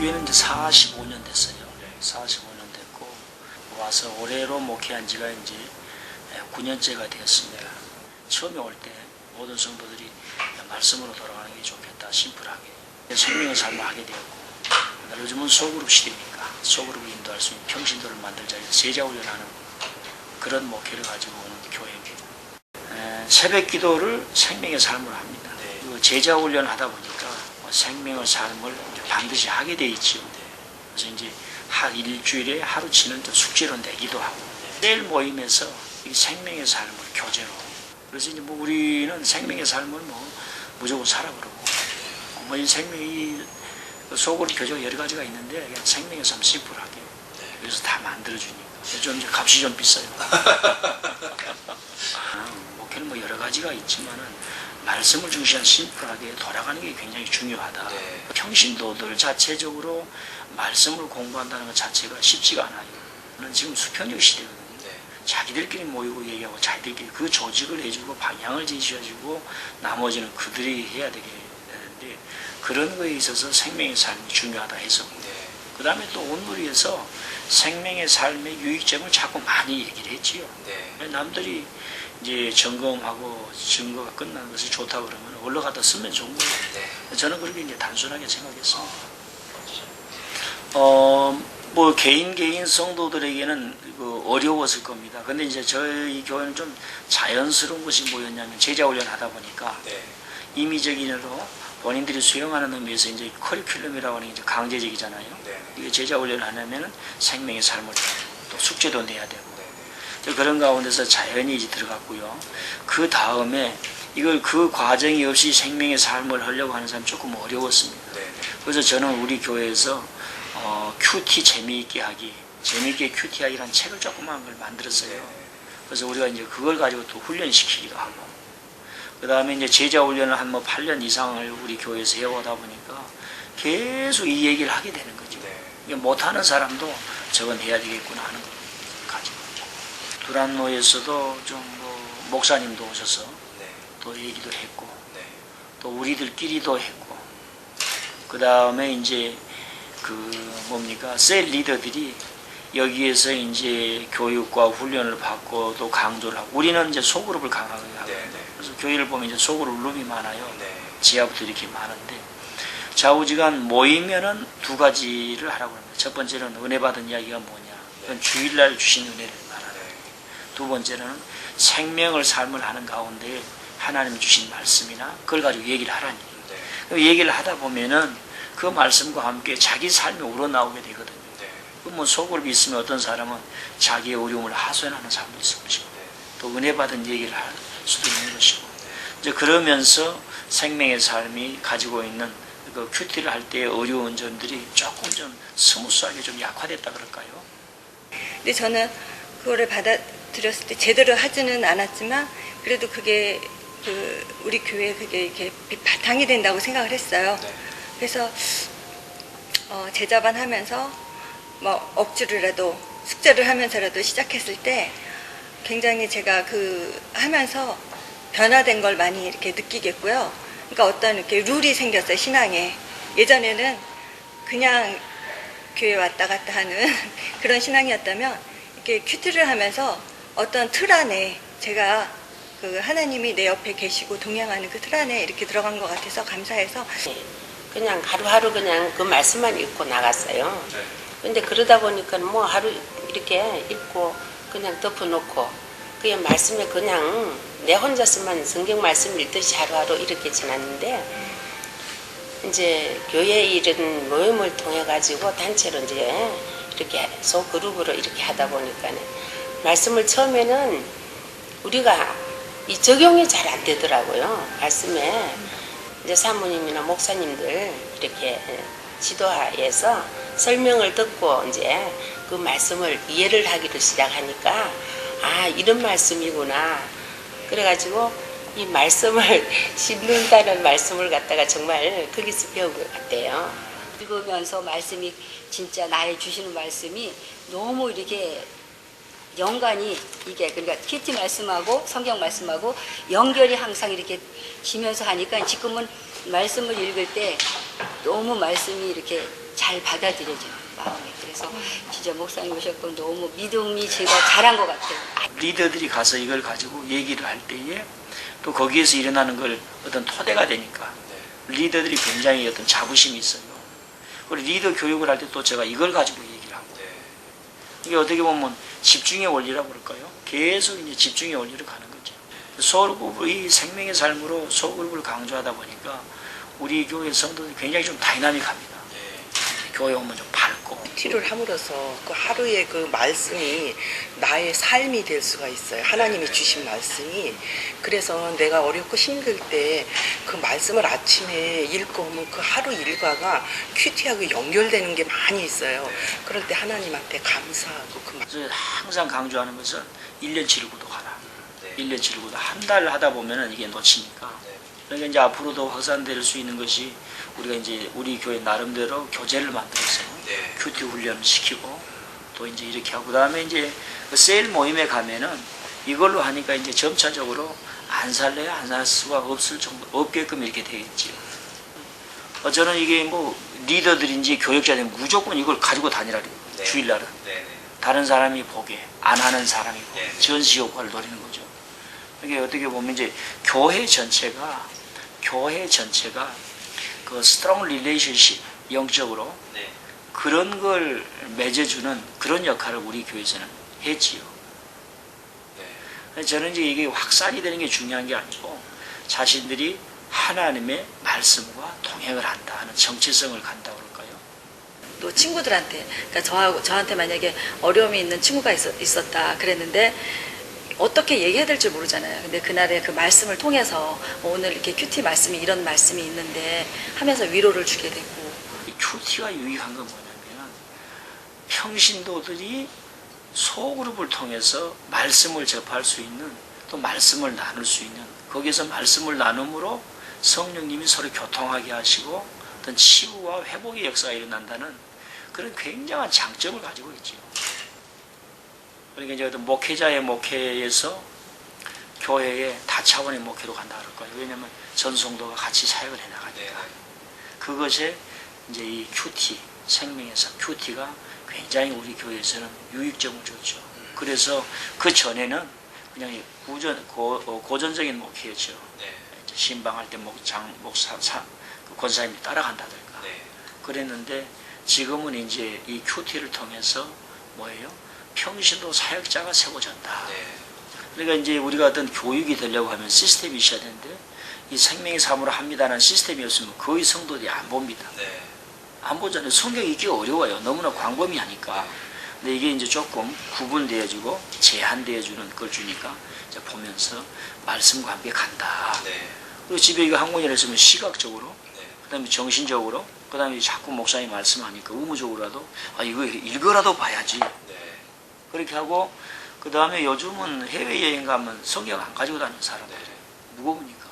교회는 이제 45년 됐어요. 45년 됐고 와서 올해로 목회한 지가 이제 9년째가 되었습니다. 처음에 올 때 모든 성도들이 말씀으로 돌아가는 게 좋겠다, 심플하게 생명의 삶을 하게 되었고, 요즘은 소그룹 시대니까 소그룹을 인도할 수 있는 평신도를 만들자 해서 제자훈련하는 그런 목회를 가지고 오는 교회입니다. 새벽 기도를 생명의 삶으로 합니다. 제자훈련 하다 보니까 생명의 삶을 반드시 하게 돼 있죠. 그래서 이제 일주일에 하루치는 숙제로 내기도 하고, 내일 모임에서 이 생명의 삶을 교제로. 그래서 이제 뭐 우리는 생명의 삶을 뭐 무조건 살아 그러고, 뭐 이 생명이 속으로 교제가 여러 가지가 있는데 그냥 생명의 삶 심플하게. 그래서 다 만들어주니까. 좀 이제 값이 좀 비싸요. 목회는 뭐 여러 가지가 있지만은 말씀을 중시한 심플하게 돌아가는 게 굉장히 중요하다. 평신도들 자체적으로 말씀을 공부한다는 것 자체가 쉽지가 않아요. 지금 수평적 시대거든요. 자기들끼리 모이고 얘기하고 자기들끼리 그 조직을 해주고 방향을 제시해주고 나머지는 그들이 해야 되게 되는데, 그런 거에 있어서 생명의 삶이 중요하다 해서 그 다음에 또 온누리에서 생명의 삶의 유익점을 자꾸 많이 얘기를 했지요. 남들이 이제 점검하고 증거가 끝나는 것이 좋다고 그러면 올라가다 쓰면 좋은 거예요. 저는 그렇게 이제 단순하게 생각했습니다. 뭐 개인 성도들에게는 어려웠을 겁니다. 근데 이제 저희 교회는 좀 자연스러운 것이 뭐였냐면, 제자훈련 하다 보니까 임의적인으로 본인들이 수용하는 의미에서 이제 커리큘럼이라고 하는 게 이제 강제적이잖아요. 이게 제자훈련을 하려면은 생명의 삶을 또 숙제도 내야 되고, 그런 가운데서 자연히 이제 들어갔고요. 그 다음에 이걸 그 과정이 없이 생명의 삶을 하려고 하는 사람이 조금 어려웠습니다. 그래서 저는 우리 교회에서 큐티 재미있게 하기, 재미있게 큐티하기라는 책을 조그만 걸 만들었어요. 그래서 우리가 이제 그걸 가지고 또 훈련시키기도 하고, 그 다음에 이제 제자훈련을 한 뭐 8년 이상을 우리 교회에서 해오다 보니까 계속 이 얘기를 하게 되는 거죠. 못하는 사람도 저건 해야 되겠구나 하는 걸 가지고. 두란노에서도 좀 뭐 목사님도 오셔서 또 얘기도 했고, 또 우리들끼리도 했고, 그 다음에 이제 셀 리더들이 여기에서 이제 교육과 훈련을 받고 또 강조를 하고, 우리는 이제 소그룹을 강하게 하고, 그래서 교회를 보면 이제 소그룹 룸이 많아요. 지하부터 이렇게 많은데, 좌우지간 모이면은 두 가지를 하라고 합니다. 첫 번째는 은혜 받은 이야기가 뭐냐, 그건 주일날 주신 은혜를 말하는. 두 번째는 생명을 삶을 하는 가운데 하나님이 주신 말씀이나 그걸 가지고 얘기를 하라니. 얘기를 하다 보면은 그 말씀과 함께 자기 삶이 우러나오게 되거든요. 뭐 소그룹이 있으면 어떤 사람은 자기의 어려움을 하소연하는 사람도 있을 것이고, 또 은혜 받은 얘기를 할 수도 있는 것이고, 이제 그러면서 생명의 삶이 가지고 있는 그 큐티를 할 때의 어려운 점들이 조금 좀 스무스하게 좀 약화됐다 그럴까요? 근데 저는 그거를 받아들였을 때 제대로 하지는 않았지만, 그래도 그게 우리 교회에 그게 이렇게 바탕이 된다고 생각을 했어요. 그래서 제자반 하면서 뭐 억지로라도 숙제를 하면서라도 시작했을 때 굉장히 제가 하면서 변화된 걸 많이 이렇게 느끼겠고요. 그러니까 어떤 이렇게 룰이 생겼어요, 신앙에. 예전에는 그냥 교회 왔다 갔다 하는 그런 신앙이었다면, 이렇게 큐티를 하면서 어떤 틀 안에 제가 하나님이 내 옆에 계시고 동행하는 그 틀 안에 이렇게 들어간 것 같아서 감사해서 그냥 하루하루 그냥 그 말씀만 읽고 나갔어요. 근데 그러다 보니까 뭐 하루 이렇게 읽고 그냥 덮어놓고 그냥 말씀에 그냥 내 혼자서만 성경 말씀 읽듯이 하루하루 이렇게 지났는데, 이제 교회 이런 모임을 통해 가지고 단체로 이제 이렇게 소그룹으로 이렇게 하다 보니까 말씀을 처음에는 우리가 이 적용이 잘 안 되더라고요. 말씀에 이제 사모님이나 목사님들 이렇게 지도하에서 설명을 듣고 이제 그 말씀을 이해를 하기를 시작하니까, 아, 이런 말씀이구나. 그래가지고 이 말씀을 씹는다는 말씀을 갖다가 정말 거기서 배운 것 같아요. 읽으면서 말씀이 진짜 나의 주시는 말씀이 너무 이렇게 연관이 이게 그러니까 큐티 말씀하고 성경 말씀하고 연결이 항상 이렇게 지면서 하니까 지금은 말씀을 읽을 때 너무 말씀이 이렇게 잘 받아들여지는 마음이. 그래서 진짜 목사님 오셨고 너무 믿음이 제가 잘한 것 같아요. 리더들이 가서 이걸 가지고 얘기를 할 때에 또 거기에서 일어나는 걸 어떤 토대가 되니까 리더들이 굉장히 어떤 자부심이 있어요. 그리고 리더 교육을 할 때 또 제가 이걸 가지고 얘기를 하고 이게 어떻게 보면 집중의 원리라고 그럴까요? 계속 이제 집중의 원리로 가는 거죠. 소그룹의 생명의 삶으로 소그룹을 강조하다 보니까 우리 교회 성도들이 굉장히 좀 다이나믹합니다. 교회 오면 좀 밝고 큐티를 함으로써 그 하루의 그 말씀이 나의 삶이 될 수가 있어요. 하나님이 주신 말씀이. 그래서 내가 어렵고 힘들 때 그 말씀을 아침에 읽고 오면 그 하루 일과가 큐티하고 연결되는 게 많이 있어요. 그럴 때 하나님한테 감사하고 그 그래서 항상 강조하는 것은 1년치를 구독하라. 1년치를 구독. 한 달 하다 보면은 이게 놓치니까. 그러니까 이제 앞으로도 확산될 수 있는 것이 우리가 이제 우리 교회 나름대로 교재를 만들어서 큐티 훈련을 시키고 또 이제 이렇게 하고 그다음에 이제 그 세일 모임에 가면은 이걸로 하니까 이제 점차적으로 안 살래야 안 살 수가 없을 정도 없게끔 이렇게 되겠지요. 저는 이게 뭐 리더들인지 교육자들이 무조건 이걸 가지고 다니라 그래요. 주일날은 다른 사람이 보게 안 하는 사람이 보게 전시 효과를 노리는 거죠. 이게 어떻게 보면 이제 교회 전체가 그 스트롱 릴레이션십 영적으로 그런 걸 맺어주는 그런 역할을 우리 교회에서는 했지요. 저는 이제 이게 확산이 되는 게 중요한 게 아니고 자신들이 하나님의 말씀과 동행을 한다 하는 정체성을 간다고 그럴까요? 또 친구들한테, 그러니까 저한테 만약에 어려움이 있는 친구가 있었다 그랬는데 어떻게 얘기해야 될지 모르잖아요. 근데 그날의 그 말씀을 통해서 오늘 이렇게 큐티 말씀이 이런 말씀이 있는데 하면서 위로를 주게 되고. 큐티가 유익한 건 뭐냐면 평신도들이 소그룹을 통해서 말씀을 접할 수 있는 또 말씀을 나눌 수 있는 거기에서 말씀을 나눔으로 성령님이 서로 교통하게 하시고 어떤 치유와 회복의 역사가 일어난다는 그런 굉장한 장점을 가지고 있죠. 그러니까 이제 어떤 목회자의 목회에서 교회의 다차원의 목회로 간다 그럴 거예요. 왜냐하면 전성도가 같이 사역을 해나가니까. 그것에 이제 이 큐티, 생명에서 큐티가 굉장히 우리 교회에서는 유익점을 줬죠. 그래서 그 전에는 그냥 고전적인 목회였죠. 이제 신방할 때 권사님이 따라간다든가. 그랬는데 지금은 이제 이 큐티를 통해서 뭐예요? 평신도 사역자가 세워졌다. 그러니까 이제 우리가 어떤 교육이 되려고 하면 시스템이 있어야 되는데 이 생명의 삶으로 합니다라는 시스템이 없으면 거의 성도들이 안 봅니다. 안 보잖아요. 성경 읽기가 어려워요. 너무나 광범위하니까. 근데 이게 이제 조금 구분되어지고 제한되어주는 걸 주니까 이제 보면서 말씀과 함께 간다. 그리고 집에 이거 한 권이라 했으면 시각적으로, 그 다음에 정신적으로, 그 다음에 자꾸 목사님 말씀하니까 의무적으로라도 이거 읽어라도 봐야지. 그렇게 하고 그 다음에 요즘은 해외여행 가면 성경 안 가지고 다니는 사람들 무거우니까.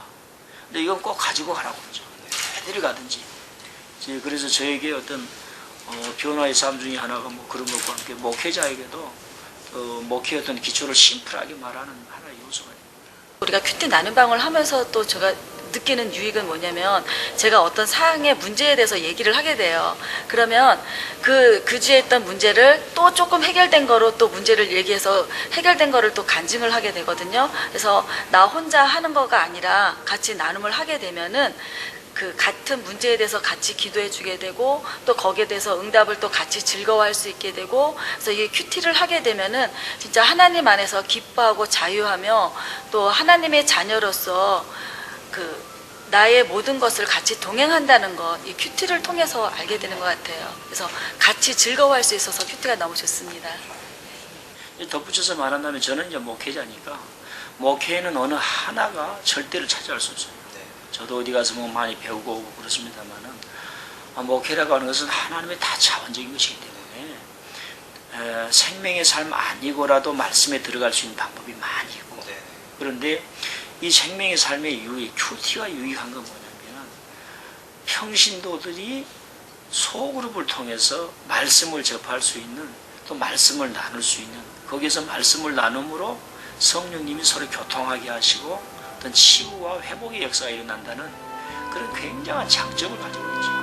근데 이건 꼭 가지고 가라고 그러죠. 어디를 가든지. 그래서 저에게 어떤 변화의 삶 중에 하나가 뭐 그런 것과 함께 목회자에게도 목회의 어떤 기초를 심플하게 말하는 하나의 요소가 됩니다. 우리가 큐티 나눔 방을 하면서 또 제가 느끼는 유익은 뭐냐면 제가 어떤 사항의 문제에 대해서 얘기를 하게 돼요. 그러면 그 주에 있던 문제를 또 조금 해결된 거로 또 문제를 얘기해서 해결된 거를 또 간증을 하게 되거든요. 그래서 나 혼자 하는 거가 아니라 같이 나눔을 하게 되면은 그 같은 문제에 대해서 같이 기도해 주게 되고 또 거기에 대해서 응답을 또 같이 즐거워할 수 있게 되고 그래서 이게 큐티를 하게 되면은 진짜 하나님 안에서 기뻐하고 자유하며 또 하나님의 자녀로서 그 나의 모든 것을 같이 동행한다는 것, 이 큐티를 통해서 알게 되는 것 같아요. 그래서 같이 즐거워할 수 있어서 큐티가 너무 좋습니다. 덧붙여서 말한다면 저는 이제 목회자니까 목회에는 어느 하나가 절대를 차지할 수 없어요. 저도 어디 가서 뭐 많이 배우고 오고 그렇습니다만은 목회라고 하는 것은 하나님의 다차원적인 것이기 때문에 생명의 삶 아니고라도 말씀에 들어갈 수 있는 방법이 많이 있고 그런데 이 생명의 삶의 유익, 큐티가 유익한 건 뭐냐면 평신도들이 소그룹을 통해서 말씀을 접할 수 있는 또 말씀을 나눌 수 있는 거기에서 말씀을 나눔으로 성령님이 서로 교통하게 하시고 어떤 치유와 회복의 역사가 일어난다는 그런 굉장한 장점을 가지고 있죠.